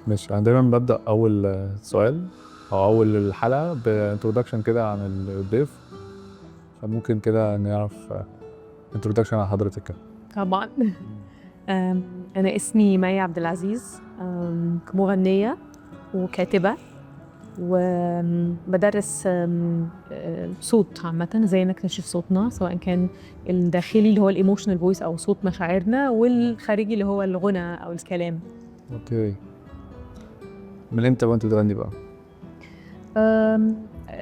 مش انا دايما ببدأ اول سؤال او اول الحلقة بانترودكشن كده عن الضيف، فممكن كده نعرف انترودكشن عن حضرتك كده. طبعا. أنا اسمي مي عبد العزيز، مغنية وكاتبة وبدرس صوت عامة، زي نكتشف صوتنا، سواء كان الداخلي اللي هو الايموشنال فويس أو صوت مشاعرنا، والخارجي اللي هو الغنى أو الكلام. اوكي، من امتى وانت بتغني بقى؟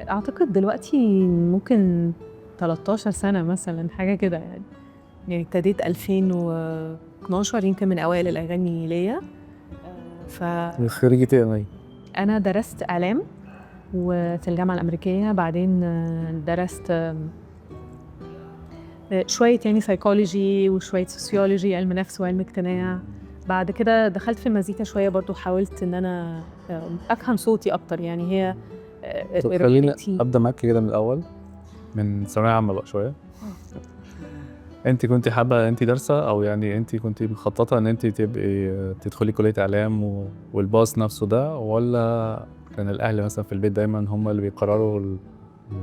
أعتقد دلوقتي ممكن 13 سنة مثلا، حاجة كده يعني ابتديت 2012، يمكن من أوائل الأغاني ليا. خريجة ايه يا مي؟ أنا درست إعلام وفي الجامعة الأمريكية، بعدين درست شوية يعني سايكولوجي وشوية سوسيولوجي، علم نفس وعلم اجتماع. بعد كده دخلت في المزيكا شوية برضو، حاولت إن أنا أفهم صوتي أكتر، يعني هي طب خليني رحلتي. ابدأ معاك كده من الاول، من ثانوية عامة بقى شوية. انت كنت حابة، انت دارسة او يعني انت كنت مخططة ان انت تبقي تدخلي كلية اعلام والباص نفسه ده، ولا كان الاهل مثلا في البيت دايما هم اللي بيقرروا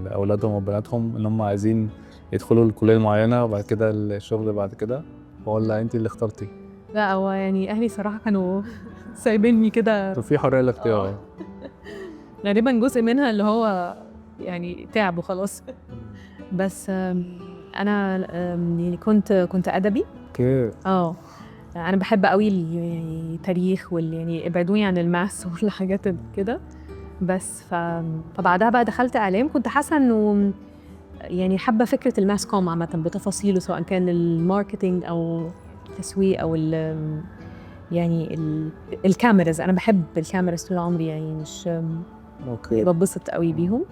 لاولادهم وبناتهم ان هم عايزين يدخلوا الكلية المعينة وبعد كده الشغل بعد كده، ولا انت اللي اخترتي؟ لا، هو يعني أهلي صراحة كانوا سايبيني كده. طب في حرية الاختيار. غالبا جزء منها اللي هو يعني تعب وخلاص. بس أنا يعني كنت أدبي. اوكي. انا بحب قوي يعني التاريخ يعني ابعدوني عن الماس والحاجات كده. بس فبعدها بقى دخلت اعلام، كنت حاسه انه يعني حابه فكره الماس كوم عامه بتفاصيله، سواء كان الماركتينج او التسويق او يعني الكاميراز. انا بحب الكاميراز طول عمري، يعني مش اوكي. ببسط قوي بيهم.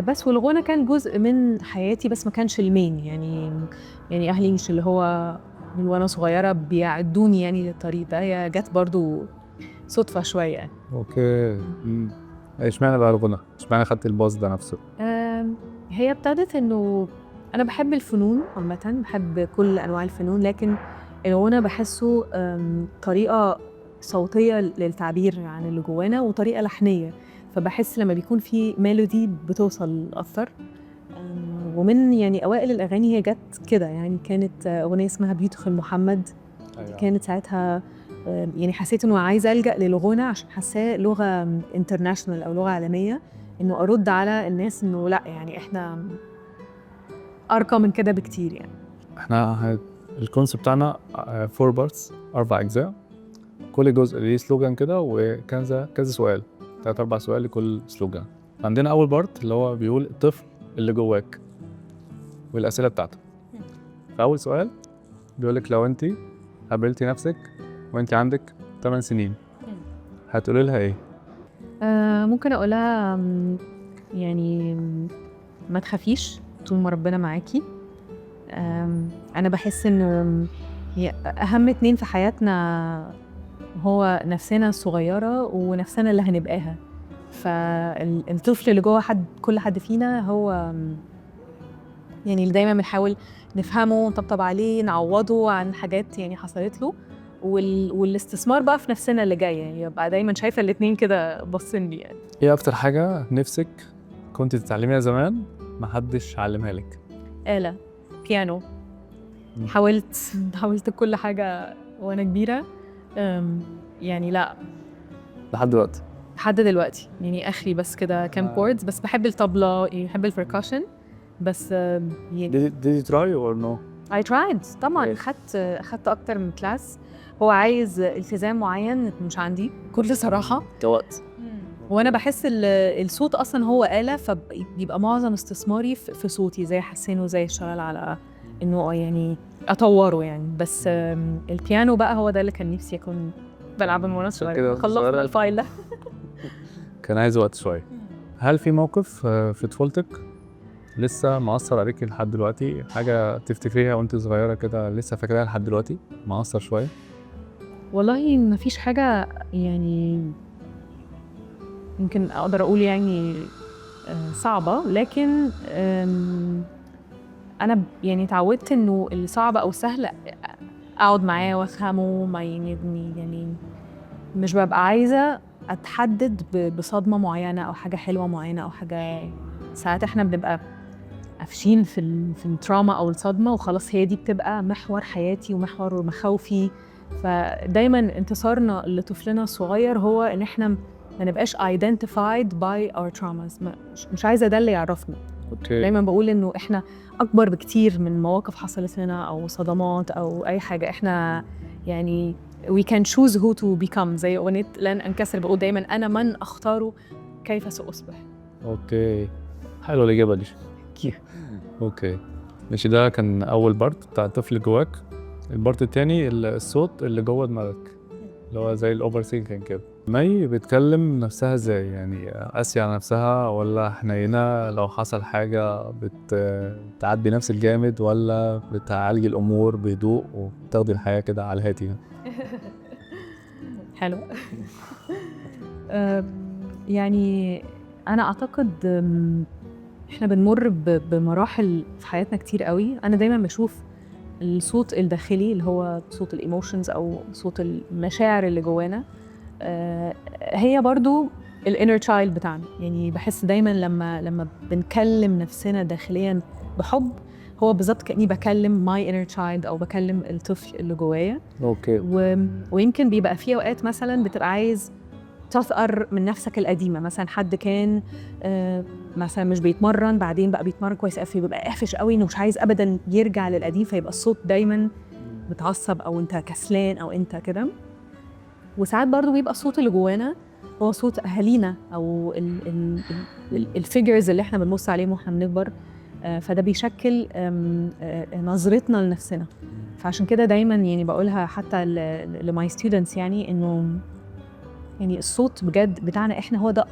بس والغنى كان جزء من حياتي، بس ما كانش المين يعني اهلي مش اللي هو من وانا صغيره بيعدوني يعني للطريق ده، هي جت برضو صدفه شويه يعني. اوكي. اشمعنى بقى الغنى؟ اشمعنى خدت الباص ده نفسه؟ هي ابتدت انه انا بحب الفنون عامه، بحب كل انواع الفنون، لكن الغنى بحسه طريقه صوتيه للتعبير عن اللي جوانا، وطريقه لحنيه، فبحس لما بيكون في ميلودي بتوصل اكتر. ومن يعني اوائل الاغاني هي جت كده، يعني كانت اغنيه اسمها بيوتخل محمد. ايوه. كانت ساعتها يعني حسيت انه عايزه الجا للغنى عشان حاساه لغه انترناشونال او لغه عالميه، انه ارد على الناس انه لا، يعني احنا ارقى من كده بكتير يعني. احنا الكونسيبت بتاعنا 4 بارتس، 4 اجزاء، كل جزء ليه سلوجان كده وكذا كذا سؤال، 3 4 سؤال لكل سلوجان. عندنا اول بارت اللي هو بيقول الطفل اللي جواك والاسئله بتاعته. فاول سؤال بيقولك لو انت قابلتي نفسك وانت عندك 8 سنين هتقولي لها ايه؟ ممكن اقولها يعني ما تخافيش طول ما ربنا معاكي. انا بحس انه هي اهم 2 في حياتنا، هو نفسنا الصغيره ونفسنا اللي هنبقاها. فالطفل اللي جوه كل حد فينا هو يعني اللي دايما بنحاول نفهمه، نطبطب عليه، نعوضه عن حاجات يعني حصلت له، والاستثمار بقى في نفسنا اللي جاي، يعني يبقى دايما شايفه الاتنين كده باصين لي يعني. ايه اكتر حاجه نفسك كنت تتعلميها زمان محدش علمها لك؟ آلة، بيانو. حاولت كل حاجه وانا كبيره. يعني لا، لحد دلوقتي؟ لحد دلوقتي يعني اخري بس كده كام كوردز، بس بحب الطبلة، يعني بحب البركاشن، بس يعني did you try or no؟ I tried طبعا. اخدت اكتر من كلاس. هو عايز التزام معين مش عندي بكل صراحه كوقت. وانا بحس الصوت اصلا هو آلة، فبيبقى معظم استثماري في صوتي، زي احسنه، زي اشتغل على انه يعني اطوره يعني. بس البيانو بقى هو ده اللي كان نفسي اكون بلعبه من وانا صغيره. خلصنا الفايل ده. كان عايز وقت شويه. هل في موقف في طفولتك لسه مأثر عليكي لحد دلوقتي، حاجه تفتكريها وانت صغيره كده لسه فاكراها لحد دلوقتي مأثر شويه؟ والله ما فيش حاجه يعني يمكن اقدر اقول يعني صعبه، لكن انا يعني اتعودت انه الصعب او السهل اقعد معاه وافهمه، ما يعني مش ببقى عايزة أتحدد بصدمة معينة أو حاجة حلوة معينة أو حاجة. ساعات إحنا بنبقى قافشين في التراما أو الصدمة وخلاص هي دي بتبقى محور حياتي ومحور مخاوفي. فدايما انتصارنا لطفلنا الصغير هو إن إحنا ما نبقاش identified by our traumas. مش عايزة ده اللي يعرفنا. اوكي. دايما بقول إنه إحنا أكبر بكتير من مواقف حصلت لنا أو صدمات أو أي حاجة. إحنا يعني we can choose who to become. زي أغنية لن أنكسر بقول دايما أنا من أختار كيف سأصبح. اوكي، حلوه الاجابه دي. اوكي ماشي، ده كان اول بارت بتاع الطفل جواك. البارت التاني الصوت اللي جوه دماغك اللي هو زي الاوفر ثينكينج كده. مي بتكلم نفسها ازاي؟ يعني قاسية على نفسها ولا حنينة؟ لو حصل حاجة بتعدي نفس الجامد ولا بتعالجي الامور بهدوء وبتاخدي الحياة كده على الهادي؟ حلو. يعني أنا أعتقد إحنا بنمر بمراحل في حياتنا كتير قوي. أنا دايما بشوف الصوت الداخلي اللي هو صوت الإيموشنز أو صوت المشاعر اللي جوانا هي برضو الانر تشايلد بتاعنا. يعني بحس دايما لما بنكلم نفسنا داخليا بحب هو بالظبط كأني بكلم ماي انر تشايلد أو بكلم الطفل اللي جوايا. اوكي. ويمكن بيبقى في أوقات مثلا بتبقى عايز تثأر من نفسك القديمة. مثلا حد كان مثلا مش بيتمرن بعدين بقى بيتمرن كويس قوي بيبقى قافش قوي انه مش عايز ابدا يرجع للقديم فيبقى الصوت دايما متعصب او انت كسلان او انت كده. وساعات برضو بيبقى الصوت اللي جوانا هو صوت اهالينا او الفيجرز اللي احنا بنبص عليهم واحنا بنكبر. فده بيشكل نظرتنا لنفسنا. فعشان كده دايما يعني بقولها حتى لماي ستودنتس يعني انه يعني الصوت بجد بتاعنا احنا هو ده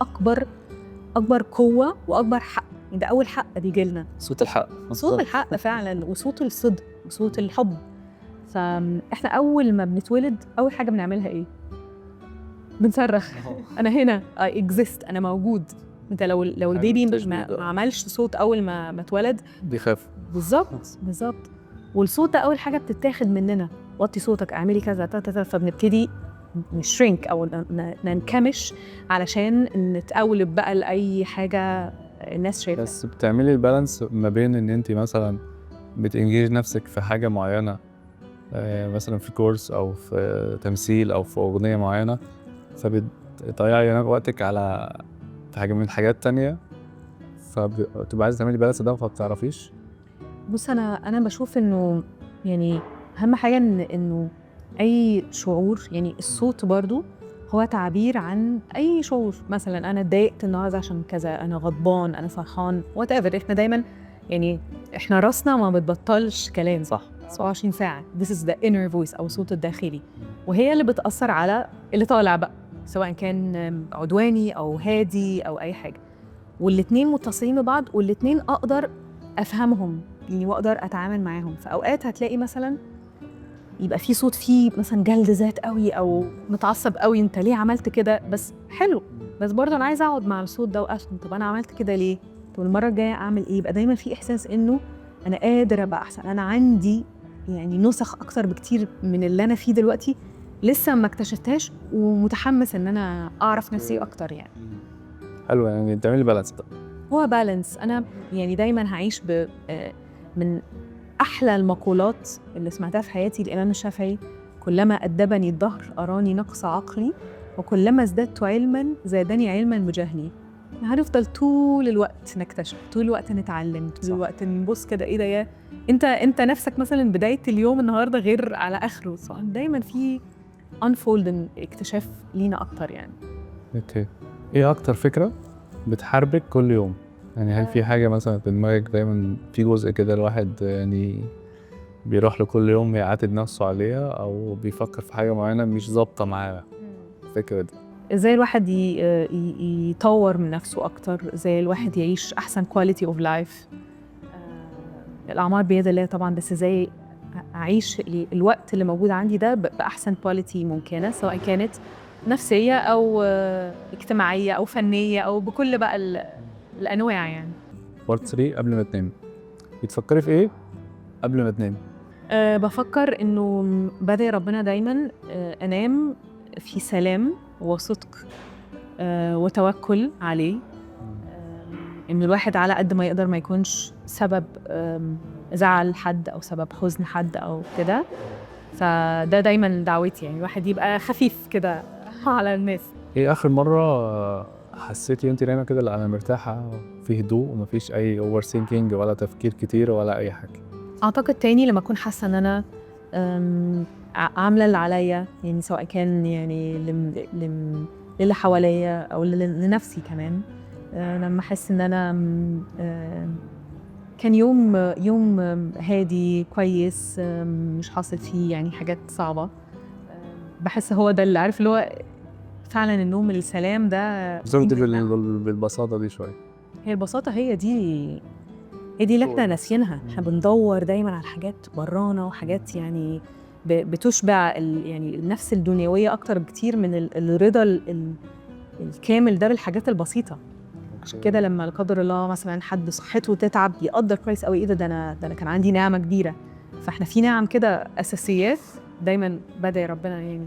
اكبر قوه واكبر حق. يعني ده اول حق بيجي لنا، صوت الحق. صوت الحق فعلا وصوت الصدق وصوت الحب. فاحنا اول ما بنتولد اول حاجه بنعملها ايه؟ بنصرخ انا هنا I exist انا موجود. انت لو البيبي ما عملش صوت اول ما اتولد بيخاف. بالظبط. والصوت ده اول حاجه بتتاخد مننا. وطي صوتك اعملي كذا فبنبتدي نشرينك او ننكمش علشان نتقولب بقى لاي حاجه الناس شايفها. بس بتعملي البالانس ما بين ان انت مثلا بتنجيج نفسك في حاجه معينه مثلا في كورس او في تمثيل او في اغنيه معينه فبتضيعي وقتك على حاجه من حاجات تانية فبتبقى عايزه تعملي بالانس ده فبتعرفيش. بص انا بشوف انه يعني اهم حاجه انه اي شعور يعني الصوت برضو هو تعبير عن اي شعور. مثلا انا اتضايقت النهارده عشان كذا انا غضبان انا فرحان وات ايفر. احنا دايما يعني احنا راسنا ما بتبطلش كلام صح 27 ساعه. This is the inner voice او الصوت الداخلي وهي اللي بتاثر على اللي طالع بقى سواء كان عدواني او هادي او اي حاجه. والاتنين متصلين ببعض والاتنين اقدر افهمهم يعني واقدر اتعامل معاهم. في اوقات هتلاقي مثلا يبقى في صوت فيه مثلا جلد ذات قوي او متعصب قوي انت ليه عملت كده بس حلو. بس برضه انا عايزه اقعد مع الصوت ده وافهم طب انا عملت كده ليه؟ طب المره الجايه اعمل ايه؟ يبقى دايما في احساس انه انا قادر ابقى احسن. انا عندي يعني نسخ اكتر بكتير من اللي انا فيه دلوقتي لسه ما اكتشفتهاش ومتحمس ان انا اعرف نفسي اكتر يعني. حلو يعني تعملي بالانس ده. هو بالانس. انا يعني دايما هعيش من احلى المقولات اللي سمعتها في حياتي الامام الشافعي كلما ادبني الدهر اراني نقص عقلي وكلما ازددت علما زادني علما بجهلي. هنفضل طول الوقت نكتشف طول الوقت نتعلم طول الوقت نبص كده ايه ده يا انت نفسك مثلا بدايه اليوم النهارده غير على اخره. صح دايما في unfold اكتشاف لينا اكتر يعني. اوكي. ايه اكتر فكره بتحاربك كل يوم؟ يعني هل في حاجه مثلا في دماغك دايما في جزء كده الواحد يعني بيروح له كل يوم يعاتب نفسه عليها او بيفكر في حاجه معينه مش ظابطه معاه الفكره دي؟ ازاي الواحد يطور من نفسه اكتر، ازاي الواحد يعيش احسن quality of life. الاعمار بيد الله طبعا بس ازاي اعيش الوقت اللي موجود عندي ده باحسن quality ممكنه سواء كانت نفسيه او اجتماعيه او فنيه او بكل بقى الانواع يعني. بارت 3 قبل ما تنام بتفكري في ايه قبل ما تنام؟ بفكر انه بدعي ربنا دايما انام في سلام وصدق وتوكل عليه. إن الواحد على قد ما يقدر ما يكونش سبب زعل حد أو سبب حزن حد أو كده. فده دايما دعوتي، يعني الواحد يبقى خفيف كده على الناس. ايه اخر مره حسيتي انت نايمه كده لا انا مرتاحه في هدوء ومفيش اي اوفر ثينكينج ولا تفكير كتير ولا اي حاجه؟ أعتقد تاني لما أكون حاسة إن أنا عاملة اللي عليا، يعني سواء كان يعني للي حواليا أو لنفسي كمان. لما أحس إن أنا كان يوم هادي كويس، مش حاصل فيه يعني حاجات صعبة. بحس هو ده اللي عارف اللي هو فعلا النوم السلام ده. زرت بالبساطه دي شويه. هي البساطة هي دي اللي احنا ناسيينها. احنا بندور دايما على حاجات برانا وحاجات يعني بتشبع يعني النفس الدنيوية أكتر بكتير من الرضا الكامل ده بالحاجات البسيطة. عشان كده لما لا قدر الله مثلا حد صحته تتعب يقدر كويس قوي ايه ده انا كان عندي نعمة كبيرة. فاحنا في نعم كده أساسيات دايما بدعي ربنا يعني.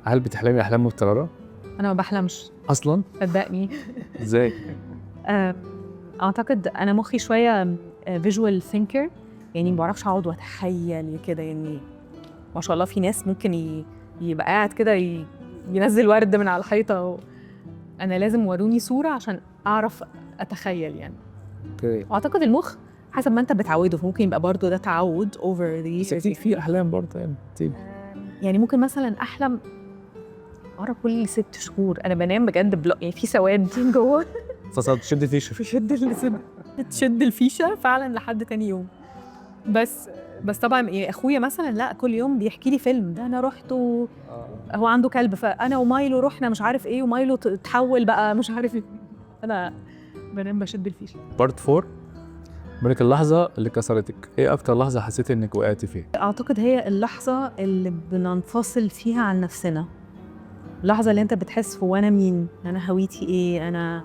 هل بتحلمي احلام متكرره؟ أنا ما بحلمش اصلا؟ صدقني. ازاي؟ أعتقد أنا مخي شوية visual thinker، يعني ما بعرفش أقعد وأتخيل كده. يعني ما شاء الله في ناس ممكن يبقى قاعد كده ينزل ورد من على الحيطة أنا لازم وروني صورة عشان أعرف أتخيل يعني. اوكي. أعتقد المخ حسب ما أنت بتعوده، فممكن يبقى برضو ده تعود over the years. في احلام برضه يعني كتير. يعني ممكن مثلا أحلم مرة كل 6 شهور أنا بنام بجد يعني في سواد جوه فصلت تشد فيشه تشد الفيشة فعلا لحد تاني يوم. بس طبعا يعني أخويا مثلا لا كل يوم بيحكي لي فيلم ده أنا رحت هو عنده كلب فأنا ومايلو رحنا مش عارف إيه ومايلو تحول بقى مش عارف إيه. أنا بنام بشد الفيشة. بارت 4 ملك اللحظة اللي كسرتك. ايه اكتر لحظة حسيت انك وقعتي فيها؟ اعتقد هي اللحظة اللي بننفصل فيها عن نفسنا. اللحظة اللي انت بتحس هو انا مين، انا هويتي ايه، انا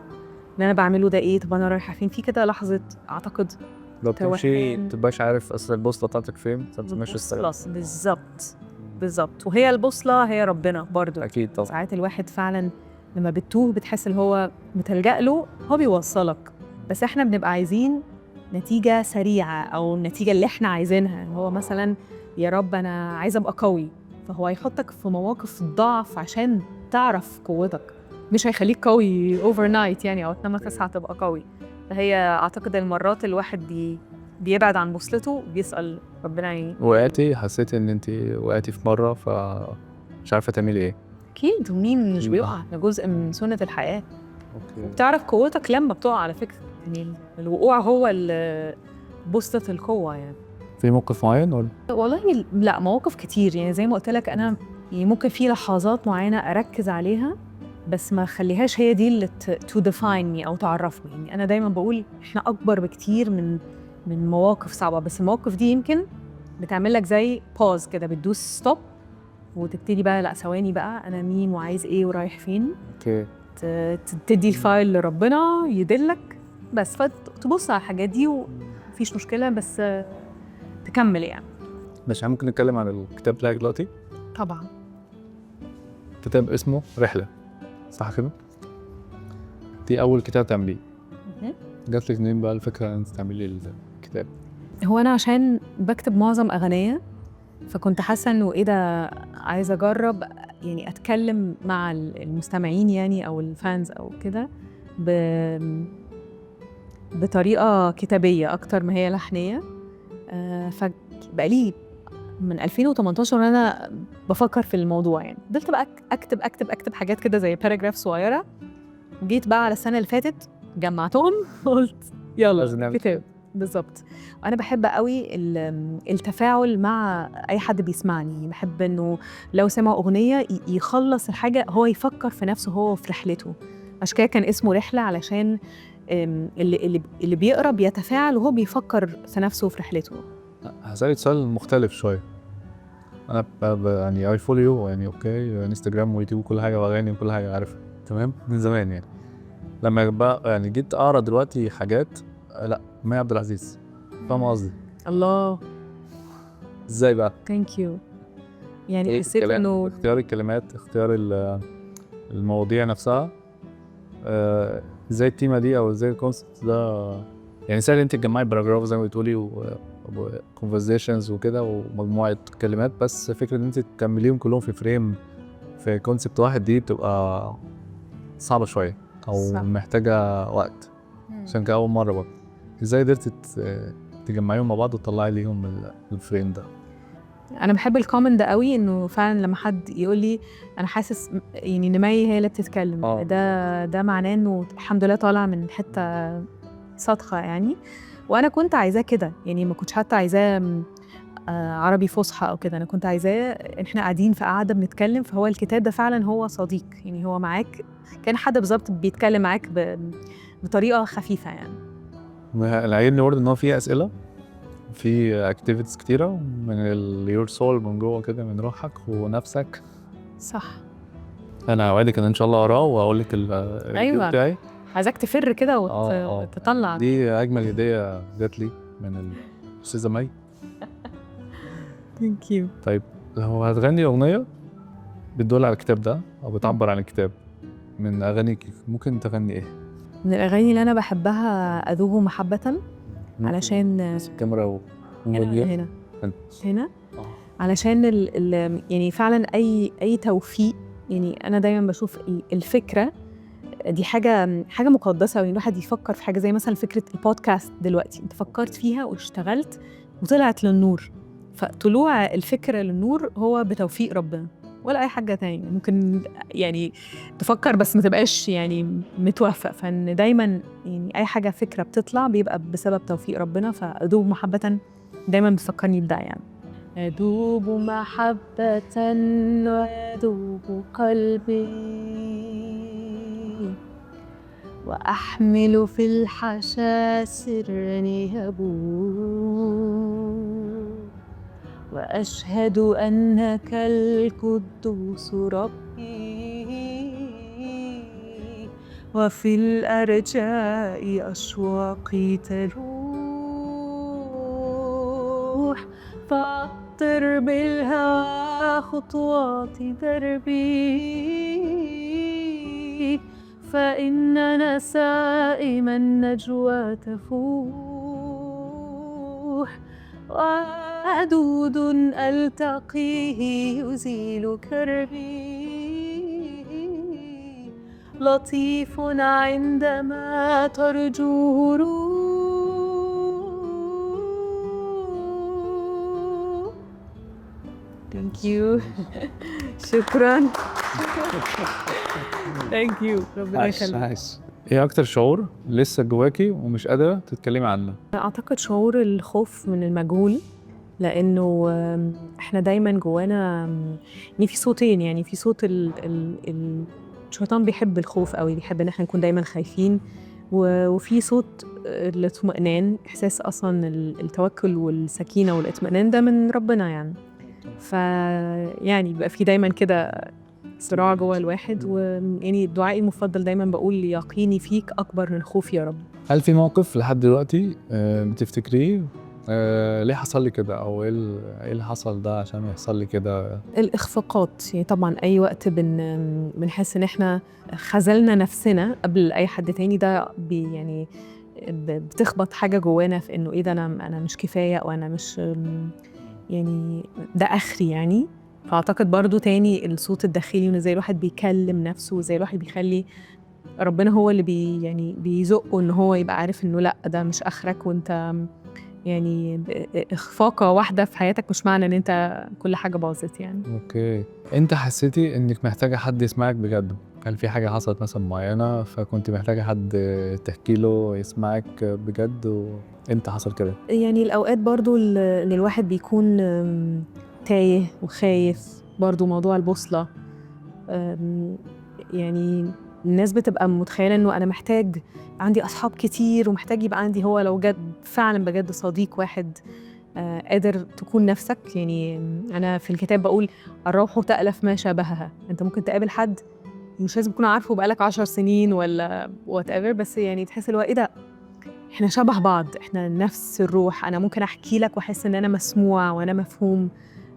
اللي انا بعمله ده ايه، طب انا رايحة فين. في كده لحظة اعتقد لو بتمشي توهان. متبقاش عارف اصل البوصلة بتاعتك فين ماشي السلام. بالظبط. وهي البوصلة هي ربنا برضو. اكيد طبعا. ساعات الواحد فعلا لما بتتوه بتحس اللي هو متلجأ له هو بيوصلك، بس احنا بنبقى عايزين نتيجة سريعة أو النتيجة اللي احنا عايزينها. هو مثلا يا رب أنا عايزة أبقى قوي، فهو هيحطك في مواقف ضعف عشان تعرف قوتك، مش هيخليك قوي overnight يعني أو تنام تصحى تبقى قوي. فهي أعتقد المرات الواحد بيبعد عن بوصلته بيسأل ربنا وقعتي حسيتي ان انت وقعتي في مرة فمش عارفة تعملي ايه؟ أكيد. ومين مش بيقع؟ ده جزء من سنة الحياة. اوكي. بتعرف قوتك لما بتقع على فكرة. يعني الوقوع هو بوصلة القوة يعني. في موقف معين ولا؟ والله لا مواقف كتير، يعني زي ما قلت لك أنا يعني ممكن في لحظات معينة أركز عليها بس ما خليهاش هي دي اللي to define me أو تعرفني. يعني أنا دايما بقول إحنا أكبر بكتير من مواقف صعبة، بس المواقف دي يمكن بتعمل لك زي pause كده، بتدوس stop وتبتدي بقى لا ثواني بقى أنا مين وعايز إيه ورايح فين. اوكي. تدي الفايل لربنا يدلك بس، فتبص على الحاجات دي ومفيش مشكلة بس تكمل يعني. مش ممكن نتكلم عن الكتاب بتاعك دلوقتي؟ طبعا. كتاب اسمه رحلة، صح كده؟ دي أول كتاب تعمليه. جات لك منين بقى الفكرة إن أنت تعملي الكتاب؟ هو أنا عشان بكتب معظم أغنية فكنت حاسة إنه إيه ده عايزة أجرب يعني أتكلم مع المستمعين يعني أو الفانز أو كده بطريقة كتابية أكتر ما هي لحنية. فبقالي من 2018 وأنا بفكر في الموضوع، يعني فضلت بقى أكتب حاجات كده زي باراجراف صغيرة. جيت بقى على السنة اللي فاتت جمعتهم قلت يلا كتاب. بالظبط. أنا بحب قوي التفاعل مع أي حد بيسمعني. بحب إنه لو سمع أغنية يخلص الحاجة هو يفكر في نفسه هو في رحلته. عشان كده كان اسمه رحلة، علشان اللي بيقرأ بيتفاعل وهو بيفكر في نفسه وفي رحلته. هسألك سؤال مختلف شوية. أنا يعني I follow you يعني أوكي، انستجرام ويوتيوب وكل حاجة وأغاني وكل حاجة عارفها تمام من زمان يعني. لما بقى يعني جيت أقرأ دلوقتي حاجات لا مي عبد العزيز، فاهم قصدي؟ الله. إزاي بقى؟ ثانك يو. يعني حسيت إنه اختيار الكلمات، اختيار المواضيع نفسها. ازاي التيمة دي او ازاي الكونسبت ده، يعني سهل انت تجمعي باراجراف زي ما بتقولي وكونفرزيشنز وكده ومجموعة كلمات، بس فكرة ان انت تكمليهم كلهم في فريم في كونسبت واحد دي بتبقى صعبة شوية او صح. محتاجة وقت، عشان كده اول مرة برضه ازاي قدرتي تجمعيهم مع بعض وتطلعي ليهم الفريم ده؟ انا بحب الكومنت ده قوي، انه فعلا لما حد يقول لي انا حاسس يعني ان مي هي اللي بتتكلم، ده معناه انه الحمد لله طالع من حته صادقه يعني. وانا كنت عايزاه كده، يعني ما كنتش حتى عايزاه عربي فصحى او كده، انا كنت عايزاه احنا قاعدين في قعده بنتكلم، فهو الكتاب ده فعلا هو صديق، يعني هو معاك كان حد بالظبط بيتكلم معاك بطريقه خفيفه يعني. اللي عاجبني برضه ان هو فيه اسئله، في اكتيفيتيز كتيره من اليور سول من جوه كده، من روحك ونفسك. صح. انا اوعدك ان شاء الله اقراه واقول لك الريفيو ايوه بتاعي. عايزاك تفر كده اه وتطلع. دي اجمل هديه جات لي من الاستاذه مي. ثانك يو. طيب لو هتغني اغنيه بتدل على الكتاب ده او بتعبر عن الكتاب من اغانيك، ممكن تغني ايه؟ من الاغاني اللي انا بحبها اذوب محبه، علشان الكاميرا هنا هنا علشان يعني فعلا اي توفيق، يعني انا دايما بشوف الفكره دي حاجه مقدسه، وان الواحد يفكر في حاجه زي مثلا فكره البودكاست دلوقتي، انت فكرت فيها واشتغلت وطلعت للنور، فطلوع الفكره للنور هو بتوفيق ربنا ولا اي حاجه تانية. ممكن يعني تفكر بس ما تبقاش يعني متوفق، فان دايما يعني اي حاجه فكره بتطلع بيبقى بسبب توفيق ربنا. فأدوب محبه دايما بتفكرني بده يعني. أدوب محبة ويذوب قلبي، وأحمل في الحشا سرا يهبو، وأشهد أنك القدوس ربي، وفي الأرجاء أشواقي تروح، فأطر بالهوى خطوات دربي، فإن نسائم النجوى تفوح، ودود ألتقيه يزيل كربي، لطيف عندما ترجوه روح. Thank you. شكرا. Thank you. ربنا يخليك. ايه اكتر شعور لسه جواكي ومش قادره تتكلمي عنه؟ اعتقد شعور الخوف من المجهول، لانه احنا دايما جوانا يعني في صوتين، يعني في صوت الشيطان بيحب الخوف قوي، بيحب ان احنا نكون دايما خايفين، وفي صوت الاطمئنان، احساس اصلا التوكل والسكينه والاطمئنان ده من ربنا يعني. فيعني بيبقى في دايما كده صراع جوه الواحد، ويعني دعائي المفضل دايما بقول يقيني فيك اكبر من خوفي يا رب. هل في موقف لحد دلوقتي بتفتكريه ليه حصل لي كده، او ايه اللي حصل ده عشان يحصل لي كده؟ الاخفاقات، يعني طبعا اي وقت بنحس ان احنا خذلنا نفسنا قبل اي حد تاني، ده يعني بتخبط حاجه جوانا في انه ايه ده، انا مش كفايه، او انا مش يعني ده اخري يعني. فاعتقد برضو تاني الصوت الداخلي، وان ازاي الواحد بيكلم نفسه، وازاي الواحد بيخلي ربنا هو اللي يعني بيزقه ان هو يبقى عارف انه لا ده مش اخرك، وانت يعني اخفاقه واحده في حياتك مش معنى ان انت كل حاجه باظت يعني. اوكي، انت حسيتي انك محتاجه حد يسمعك بجد؟ هل في حاجه حصلت مثلا معينه فكنت محتاجه حد تحكي له يسمعك بجد وانت حصل كده؟ يعني الاوقات برضو اللي الواحد بيكون تايه وخايف، برضو موضوع البوصله، يعني الناس بتبقى متخيله انه انا محتاج عندي اصحاب كتير، ومحتاج يبقى عندي هو لو جد فعلا بجد صديق واحد قادر تكون نفسك. يعني انا في الكتاب بقول الروح تألف ما شابهها، انت ممكن تقابل حد مش لازم تكون عارفه بقالك 10 سنين ولا whatever، بس يعني تحس اللي هو ايه ده، احنا شبه بعض، احنا نفس الروح، انا ممكن احكي لك واحس ان انا مسموع وانا مفهوم.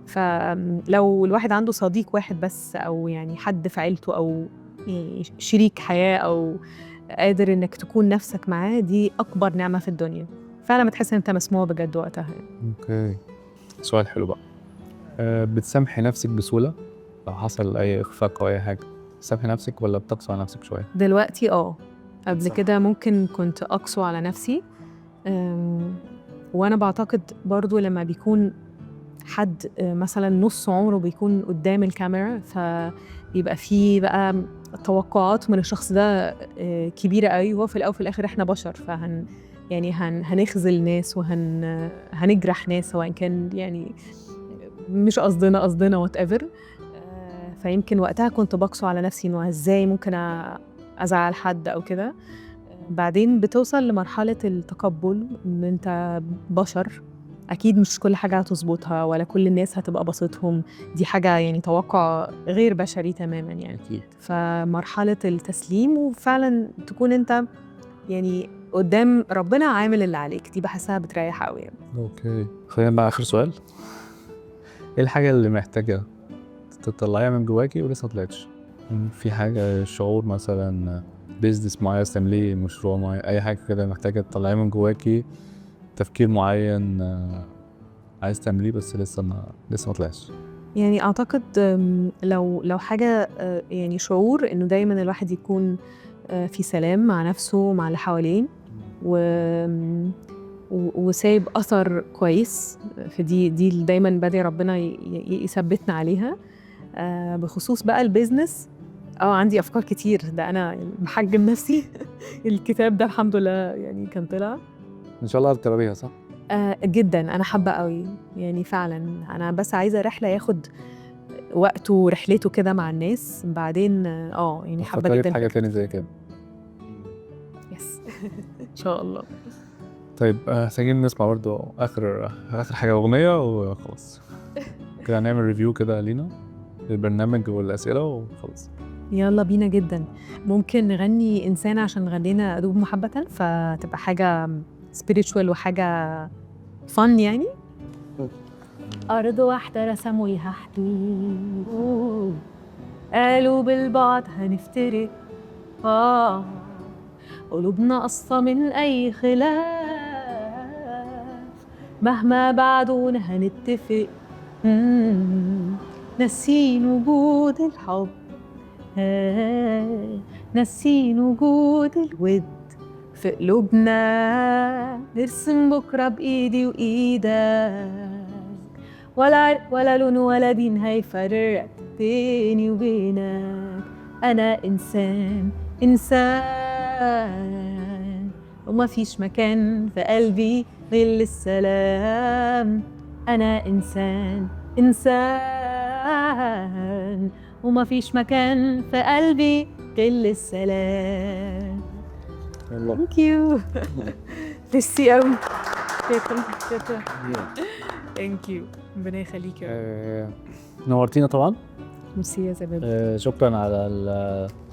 فلو الواحد عنده صديق واحد بس، او يعني حد في عيلته او يعني شريك حياة أو قادر إنك تكون نفسك معاه، دي أكبر نعمة في الدنيا. فعلا بتحس إن أنت مسموع بجد وقتها. اوكي، سؤال حلو بقى. بتسامحي نفسك بسهولة لو حصل أي إخفاق أو أي حاجة؟ بتسامحي نفسك ولا بتقسو على نفسك شوية؟ دلوقتي قبل صح. كده ممكن كنت أقسو على نفسي. وأنا بعتقد برضو لما بيكون حد مثلا نص عمره بيكون قدام الكاميرا، فيبقى فيه بقى توقعات من الشخص ده كبيرة قوي. هو في الأول وفي الآخر إحنا بشر، هنخذل ناس هنجرح ناس، سواء كان يعني مش قصدنا whatever. فيمكن وقتها كنت بقسو على نفسي إنه إزاي ممكن أزعل حد أو كده. بعدين بتوصل لمرحلة التقبل إن أنت بشر، أكيد مش كل حاجة هتظبطها ولا كل الناس هتبقى بسيطهم، دي حاجة يعني توقع غير بشري تماما يعني. أكيد. فمرحلة التسليم وفعلا تكون أنت يعني قدام ربنا عامل اللي عليك، دي بحسها بتريح قوي يعني. اوكي، خلينا بقى آخر سؤال. ايه الحاجة اللي محتاجة تطلعيها من جواكي ولسه مطلعتش؟ في حاجة، شعور مثلا، بيزنس معين عايز تعمليه، مشروع معين، أي حاجة كده محتاجة تطلعيها من جواكي، تفكير معين عايز تعمليه بس لسه ما طلعش. يعني أعتقد لو حاجة يعني شعور إنه دايما الواحد يكون في سلام مع نفسه مع اللي حواليه، وسايب أثر كويس. فدي دايما بدعي ربنا يثبتنا عليها. بخصوص بقى البيزنس، عندي أفكار كتير، ده أنا محجم نفسي. الكتاب ده الحمد لله يعني كان طلع إن شاء الله هتكرريها صح؟ جدا. أنا حابة قوي يعني فعلا. أنا بس عايزة رحلة ياخد وقته ورحلته كده مع الناس بعدين. يعني حابة فكري جدا في حاجة تاني زي كده. يس. إن شاء الله. طيب محتاجين نسمع برضو آخر حاجة، أغنية وخلاص كده هنعمل ريفيو كده لينا للبرنامج والأسئلة وخلاص. يلا بينا جدا. ممكن نغني إنسان عشان غنينا أدوب محبة، فتبقى حاجة spiritual وحاجة fun يعني. أرض واحدة رسموها حدود، قالوا بالبعد هنفترق، قلوبنا قصة من أي خلاف، مهما بعدونا هنتفق. ناسين وجود الحب، ناسين وجود الود في قلوبنا، نرسم بكرة بإيدي وإيدك، ولا لون ولا دين هيفرق بيني وبينك. أنا إنسان وما فيش مكان في قلبي غير السلام. أنا إنسان وما فيش مكان في قلبي غير السلام. Thank you. ميرسي قوي. شكرا. Thank you. ربنا يخليك يا رب. نورتينا طبعا. ميرسي يا زبادي. شكرا على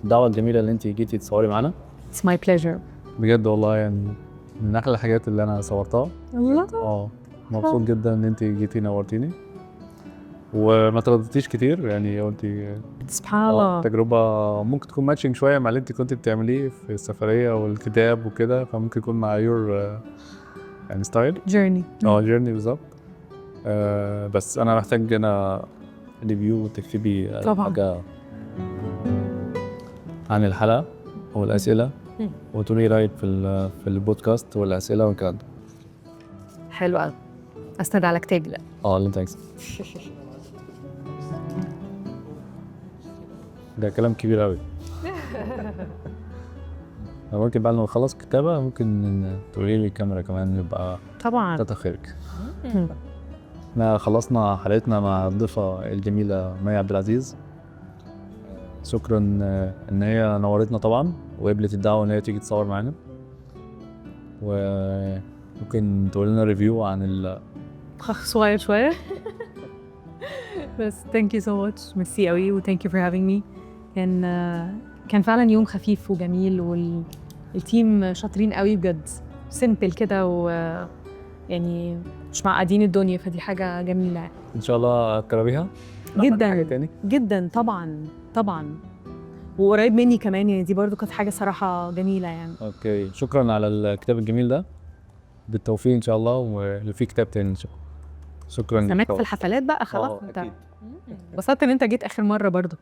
الدعوة الجميلة اللي انت جيتي تصوري معانا. It's my pleasure. بجد والله يعني من أحلى الحاجات اللي أنا صورتها. الله. مبسوط جدا إن انت جيتي نورتيني وما ترددتيش كتير، يعني انت سبحان الله. تجربة ممكن تكون ماتشنج شوية مع اللي انت كنت بتعمليه في السفرية والكتاب وكده، فممكن يكون مع يور يعني ستايل جيرني. جيرني بالظبط. بس أنا محتاج أنا ريفيو تكتبي طبعا. حاجة عن الحلقة والأسئلة وتقولي رأيك في البودكاست والأسئلة والكلام ده. حلو قوي. أستند على كتابي بقى. اللي انت عايزه. ده كلام كبير قوي. ممكن بعد ما نخلص كتابة ممكن تقولي لي الكاميرا كمان يبقى طبعا. كتر خيرك. احنا خلصنا حلقتنا مع الضيفة الجميلة مي عبد العزيز. شكرا ان هي نورتنا طبعا وقبلت الدعوة ان هي تيجي تصور معانا، وممكن تقول لنا ريفيو عن صغير شوية. بس thank you so much. ميرسي قوي و thank you for having me. كان فعلا يوم خفيف وجميل والتيم شاطرين قوي بجد، سيمبل كده ويعني مش معقدين الدنيا، فدي حاجة جميلة. ان شاء الله تكرريها جدا حاجة تاني. جدا طبعا طبعا. وقريب مني كمان، يعني دي برضو كانت حاجه صراحه جميله يعني. اوكي، شكرا على الكتاب الجميل ده، بالتوفيق ان شاء الله، وفي كتاب تاني ان شاء الله. شكرا سمعت لك. في الحفلات بقى خلاص. انت اكيد. انبسطت ان انت جيت اخر مره برضو.